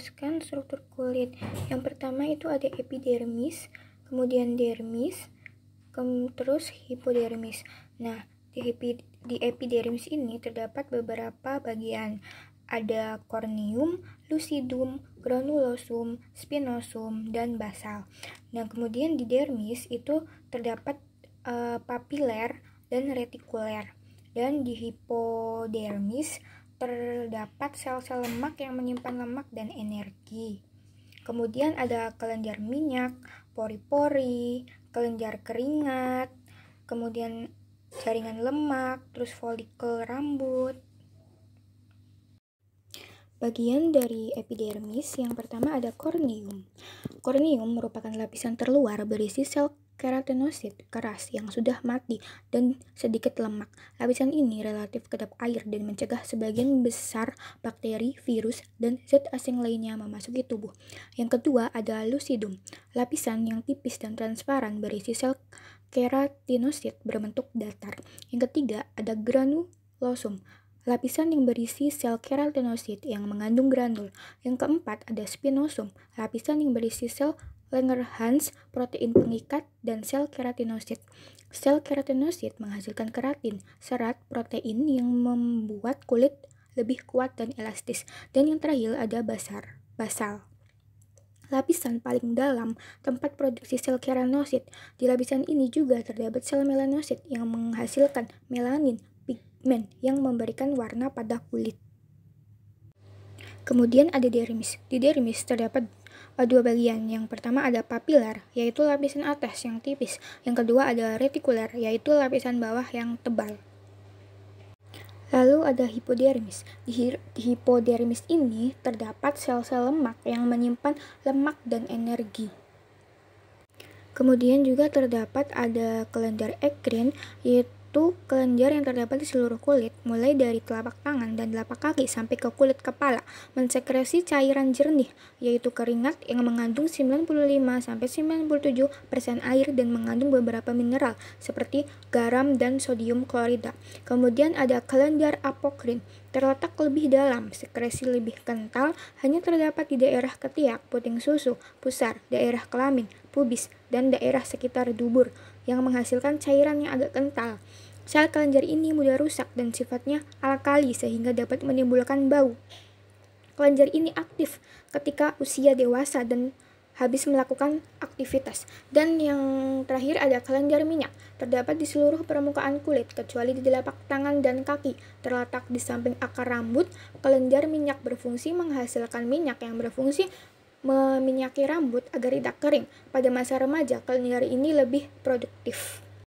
menjelaskan struktur kulit. Yang pertama itu ada epidermis, kemudian dermis, terus hipodermis. Nah, di epidermis ini terdapat beberapa bagian. Ada corneum, lucidum, granulosum, spinosum, dan basal. Nah, kemudian di dermis itu terdapat papiler dan retikuler. Dan di hipodermis terdapat sel-sel lemak yang menyimpan lemak dan energi. Kemudian ada kelenjar minyak, pori-pori, kelenjar keringat, kemudian jaringan lemak, terus folikel rambut. Bagian dari epidermis yang pertama ada corneum. Corneum merupakan lapisan terluar berisi sel keratinosit keras yang sudah mati dan sedikit lemak. Lapisan ini relatif kedap air dan mencegah sebagian besar bakteri, virus, dan zat asing lainnya memasuki tubuh. Yang kedua ada lucidum, lapisan yang tipis dan transparan berisi sel keratinosit berbentuk datar. Yang ketiga ada granulosum, lapisan yang berisi sel keratinosit yang mengandung granul. Yang keempat ada spinosum, lapisan yang berisi sel Langerhans, protein pengikat, dan sel keratinosit. Sel keratinosit menghasilkan keratin, serat protein yang membuat kulit lebih kuat dan elastis. Dan yang terakhir ada basal. Lapisan paling dalam tempat produksi sel keratinosit. Di lapisan ini juga terdapat sel melanosit yang menghasilkan melanin, pigmen yang memberikan warna pada kulit. Kemudian ada dermis. Di dermis terdapat dua bagian. Yang pertama ada papilar, yaitu lapisan atas yang tipis. Yang kedua ada retikuler, yaitu lapisan bawah yang tebal. Lalu ada hipodermis. Di hipodermis ini terdapat sel-sel lemak yang menyimpan lemak dan energi. Kemudian juga terdapat ada kelenjar ekrin, yaitu kelenjar yang terdapat di seluruh kulit, mulai dari telapak tangan dan telapak kaki sampai ke kulit kepala, mensekresi cairan jernih, yaitu keringat yang mengandung 95-97% air dan mengandung beberapa mineral seperti garam dan sodium klorida. Kemudian ada kelenjar apokrin, terletak lebih dalam, sekresi lebih kental, hanya terdapat di daerah ketiak, puting susu, pusar, daerah kelamin, pubis, dan daerah sekitar dubur, yang menghasilkan cairan yang agak kental. Sel kelenjar ini mudah rusak dan sifatnya alkali sehingga dapat menimbulkan bau. Kelenjar ini aktif ketika usia dewasa dan habis melakukan aktivitas. Dan yang terakhir ada kelenjar minyak, terdapat di seluruh permukaan kulit kecuali di telapak tangan dan kaki, terletak di samping akar rambut. Kelenjar minyak berfungsi menghasilkan minyak yang berfungsi meminyaki rambut agar tidak kering. Pada masa remaja, kelenjar ini lebih produktif.